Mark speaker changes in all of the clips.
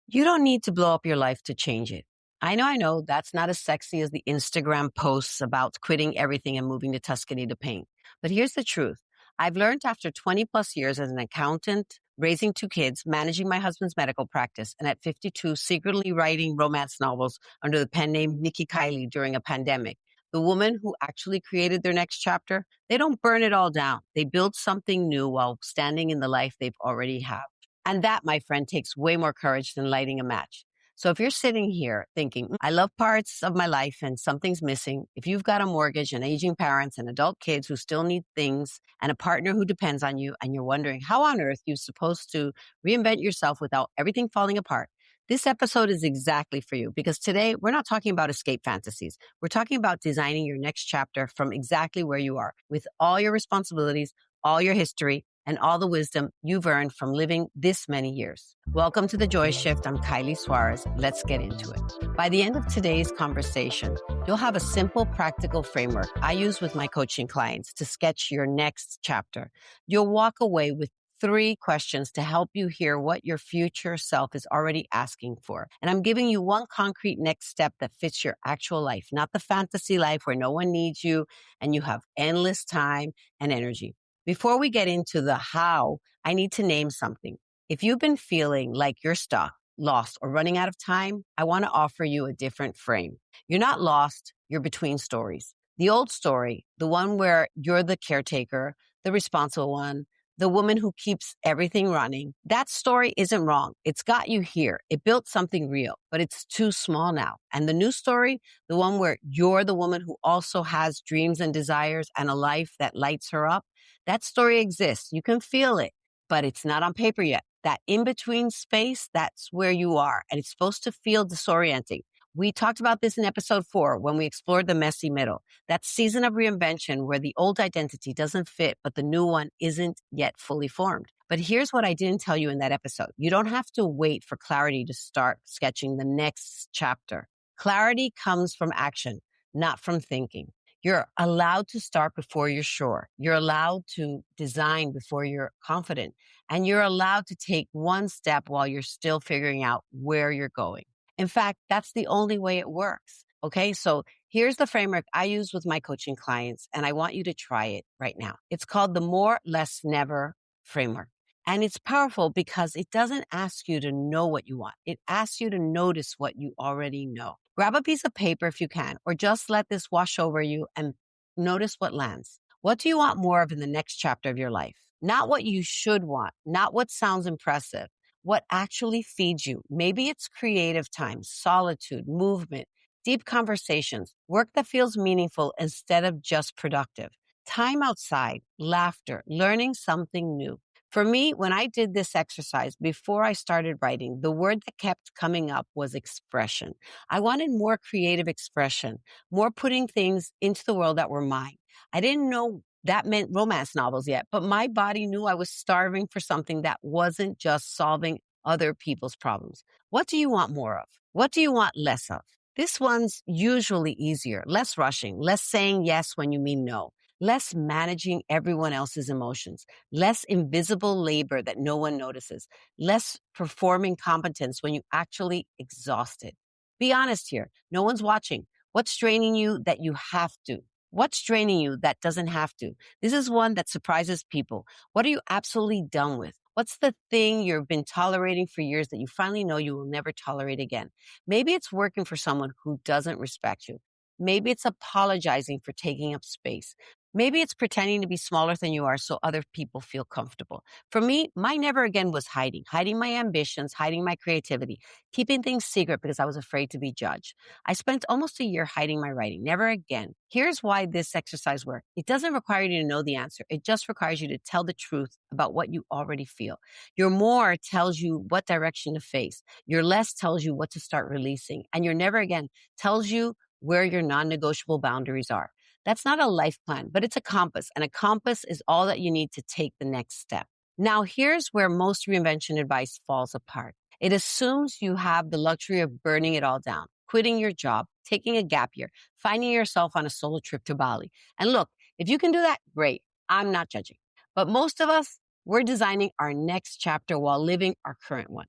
Speaker 1: You don't need to blow up your life to change it. I know, that's not as sexy as the Instagram posts about quitting everything and moving to Tuscany to paint. But here's the truth. I've learned after 20 plus years as an accountant, raising two kids, managing my husband's medical practice, and at 52, secretly writing romance novels under the pen name Nikki Kylie during a pandemic. The woman who actually created their next chapter, they don't burn it all down. They build something new while standing in the life they've already have. And that, my friend, takes way more courage than lighting a match. So if you're sitting here thinking, I love parts of my life and something's missing, if you've got a mortgage and aging parents and adult kids who still need things and a partner who depends on you, and you're wondering how on earth you're supposed to reinvent yourself without everything falling apart, this episode is exactly for you, because today we're not talking about escape fantasies. We're talking about designing your next chapter from exactly where you are, with all your responsibilities, all your history, and all the wisdom you've earned from living this many years. Welcome to The Joy Shift. I'm Kylie Suarez. Let's get into it. By the end of today's conversation, you'll have a simple, practical framework I use with my coaching clients to sketch your next chapter. You'll walk away with 3 questions to help you hear what your future self is already asking for. And I'm giving you one concrete next step that fits your actual life, not the fantasy life where no one needs you and you have endless time and energy. Before we get into the how, I need to name something. If you've been feeling like you're stuck, lost, or running out of time, I want to offer you a different frame. You're not lost, you're between stories. The old story, the one where you're the caretaker, the responsible one, the woman who keeps everything running, that story isn't wrong. It's got you here. It built something real, but it's too small now. And the new story, the one where you're the woman who also has dreams and desires and a life that lights her up, that story exists. You can feel it, but it's not on paper yet. That in-between space, that's where you are. And it's supposed to feel disorienting. We talked about this in episode 4 when we explored the messy middle, that season of reinvention where the old identity doesn't fit, but the new one isn't yet fully formed. But here's what I didn't tell you in that episode. You don't have to wait for clarity to start sketching the next chapter. Clarity comes from action, not from thinking. You're allowed to start before you're sure. You're allowed to design before you're confident. And you're allowed to take one step while you're still figuring out where you're going. In fact, that's the only way it works. Okay, so here's the framework I use with my coaching clients, and I want you to try it right now. It's called the More, Less, Never framework. And it's powerful because it doesn't ask you to know what you want. It asks you to notice what you already know. Grab a piece of paper if you can, or just let this wash over you and notice what lands. What do you want more of in the next chapter of your life? Not what you should want, not what sounds impressive, what actually feeds you. Maybe it's creative time, solitude, movement, deep conversations, work that feels meaningful instead of just productive, time outside, laughter, learning something new. For me, when I did this exercise before I started writing, the word that kept coming up was expression. I wanted more creative expression, more putting things into the world that were mine. I didn't know that meant romance novels yet, but my body knew I was starving for something that wasn't just solving other people's problems. What do you want more of? What do you want less of? This one's usually easier, less rushing, less saying yes when you mean no, less managing everyone else's emotions, less invisible labor that no one notices, less performing competence when you actually exhausted. Be honest here. No one's watching. What's draining you that you have to? What's draining you that doesn't have to? This is one that surprises people. What are you absolutely done with? What's the thing you've been tolerating for years that you finally know you will never tolerate again? Maybe it's working for someone who doesn't respect you. Maybe it's apologizing for taking up space. Maybe it's pretending to be smaller than you are so other people feel comfortable. For me, my never again was hiding my ambitions, hiding my creativity, keeping things secret because I was afraid to be judged. I spent almost a year hiding my writing, never again. Here's why this exercise works. It doesn't require you to know the answer. It just requires you to tell the truth about what you already feel. Your more tells you what direction to face. Your less tells you what to start releasing. And your never again tells you where your non-negotiable boundaries are. That's not a life plan, but it's a compass. And a compass is all that you need to take the next step. Now, here's where most reinvention advice falls apart. It assumes you have the luxury of burning it all down, quitting your job, taking a gap year, finding yourself on a solo trip to Bali. And look, if you can do that, great. I'm not judging. But most of us, we're designing our next chapter while living our current one.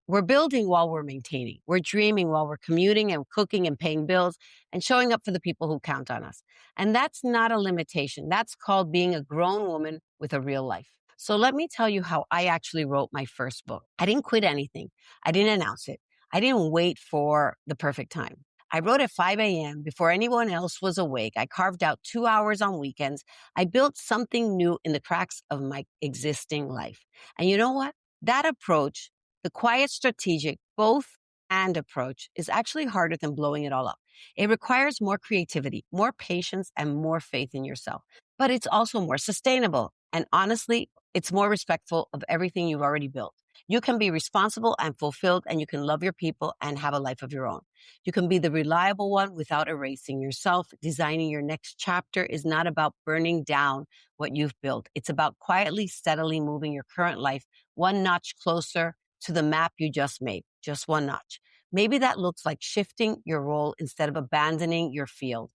Speaker 1: We're building while we're maintaining. We're dreaming while we're commuting and cooking and paying bills and showing up for the people who count on us. And that's not a limitation. That's called being a grown woman with a real life. So let me tell you how I actually wrote my first book. I didn't quit anything. I didn't announce it. I didn't wait for the perfect time. I wrote at 5 a.m. before anyone else was awake. I carved out 2 hours on weekends. I built something new in the cracks of my existing life. And you know what? That approach, the quiet strategic, both and approach, is actually harder than blowing it all up. It requires more creativity, more patience, and more faith in yourself. But it's also more sustainable. And honestly, it's more respectful of everything you've already built. You can be responsible and fulfilled, and you can love your people and have a life of your own. You can be the reliable one without erasing yourself. Designing your next chapter is not about burning down what you've built. It's about quietly, steadily moving your current life one notch closer to the map you just made, just one notch. Maybe that looks like shifting your role instead of abandoning your field.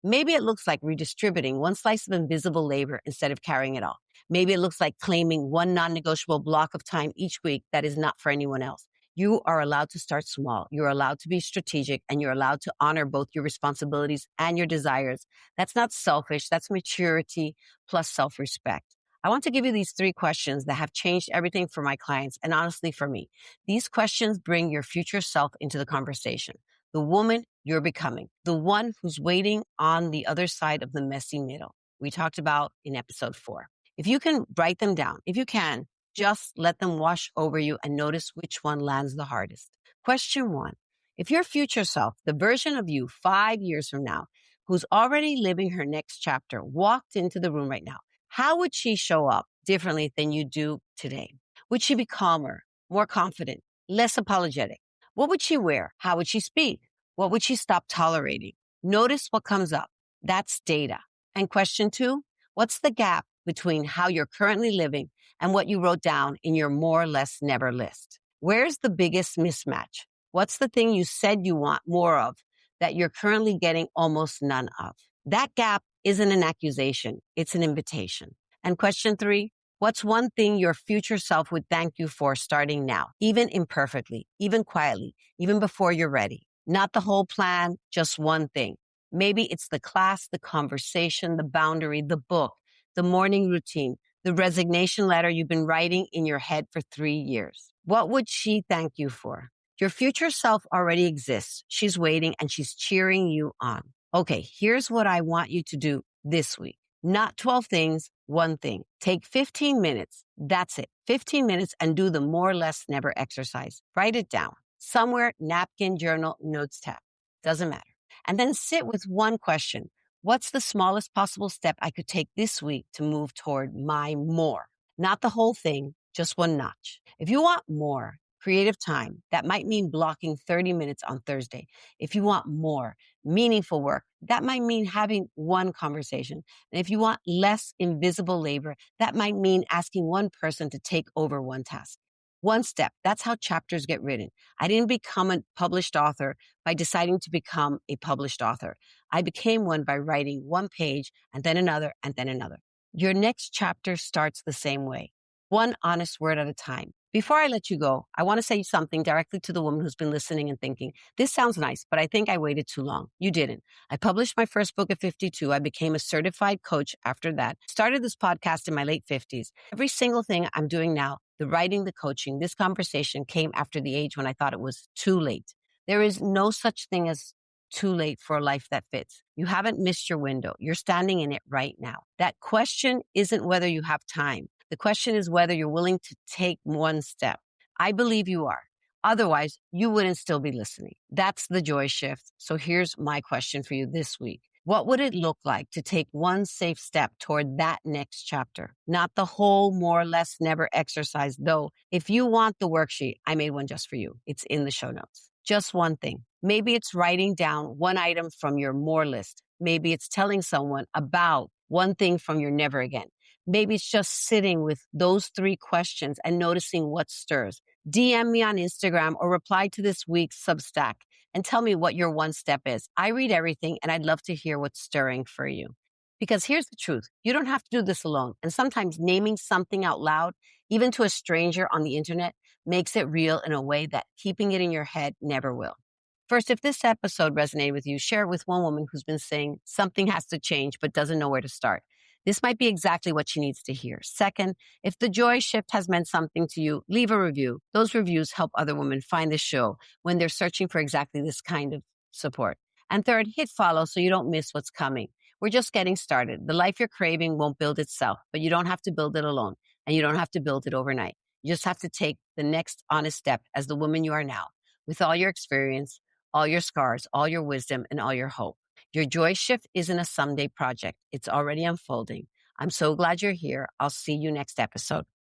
Speaker 1: Maybe it looks like redistributing one slice of invisible labor instead of carrying it all. Maybe it looks like claiming one non-negotiable block of time each week that is not for anyone else. You are allowed to start small. You're allowed to be strategic, and you're allowed to honor both your responsibilities and your desires. That's not selfish. That's maturity plus self-respect. I want to give you these 3 questions that have changed everything for my clients and honestly for me. These questions bring your future self into the conversation. The woman you're becoming, the one who's waiting on the other side of the messy middle we talked about in episode 4. If you can write them down, if you can, just let them wash over you and notice which one lands the hardest. Question 1. If your future self, the version of you 5 years from now, who's already living her next chapter, walked into the room right now, how would she show up differently than you do today? Would she be calmer, more confident, less apologetic? What would she wear? How would she speak? What would she stop tolerating? Notice what comes up. That's data. And question 2, what's the gap between how you're currently living and what you wrote down in your more or less never list? Where's the biggest mismatch? What's the thing you said you want more of that you're currently getting almost none of? That gap isn't an accusation. It's an invitation. And question 3, what's one thing your future self would thank you for starting now, even imperfectly, even quietly, even before you're ready? Not the whole plan, just one thing. Maybe it's the class, the conversation, the boundary, the book, the morning routine, the resignation letter you've been writing in your head for 3 years. What would she thank you for? Your future self already exists. She's waiting and she's cheering you on. Okay, here's what I want you to do this week. Not 12 things, one thing. Take 15 minutes. That's it. 15 minutes and do the more or less never exercise. Write it down. Somewhere, napkin, journal, notes tab. Doesn't matter. And then sit with one question. What's the smallest possible step I could take this week to move toward my more? Not the whole thing, just one notch. If you want more creative time, that might mean blocking 30 minutes on Thursday. If you want more meaningful work, that might mean having one conversation. And if you want less invisible labor, that might mean asking one person to take over one task. One step. That's how chapters get written. I didn't become a published author by deciding to become a published author. I became one by writing one page and then another and then another. Your next chapter starts the same way. One honest word at a time. Before I let you go, I want to say something directly to the woman who's been listening and thinking, this sounds nice, but I think I waited too long. You didn't. I published my first book at 52. I became a certified coach after that. Started this podcast in my late 50s. Every single thing I'm doing now, the writing, the coaching, this conversation came after the age when I thought it was too late. There is no such thing as too late for a life that fits. You haven't missed your window. You're standing in it right now. That question isn't whether you have time. The question is whether you're willing to take one step. I believe you are. Otherwise, you wouldn't still be listening. That's the joy shift. So here's my question for you this week. What would it look like to take one safe step toward that next chapter? Not the whole more or less never exercise, though. If you want the worksheet, I made one just for you. It's in the show notes. Just one thing. Maybe it's writing down one item from your more list. Maybe it's telling someone about one thing from your never again. Maybe it's just sitting with those 3 questions and noticing what stirs. DM me on Instagram or reply to this week's Substack and tell me what your one step is. I read everything and I'd love to hear what's stirring for you. Because here's the truth. You don't have to do this alone. And sometimes naming something out loud, even to a stranger on the internet, makes it real in a way that keeping it in your head never will. First, if this episode resonated with you, share it with one woman who's been saying something has to change but doesn't know where to start. This might be exactly what she needs to hear. Second, if the joy shift has meant something to you, leave a review. Those reviews help other women find the show when they're searching for exactly this kind of support. And third, hit follow so you don't miss what's coming. We're just getting started. The life you're craving won't build itself, but you don't have to build it alone, and you don't have to build it overnight. You just have to take the next honest step as the woman you are now, with all your experience, all your scars, all your wisdom, and all your hope. Your joy shift isn't a someday project. It's already unfolding. I'm so glad you're here. I'll see you next episode.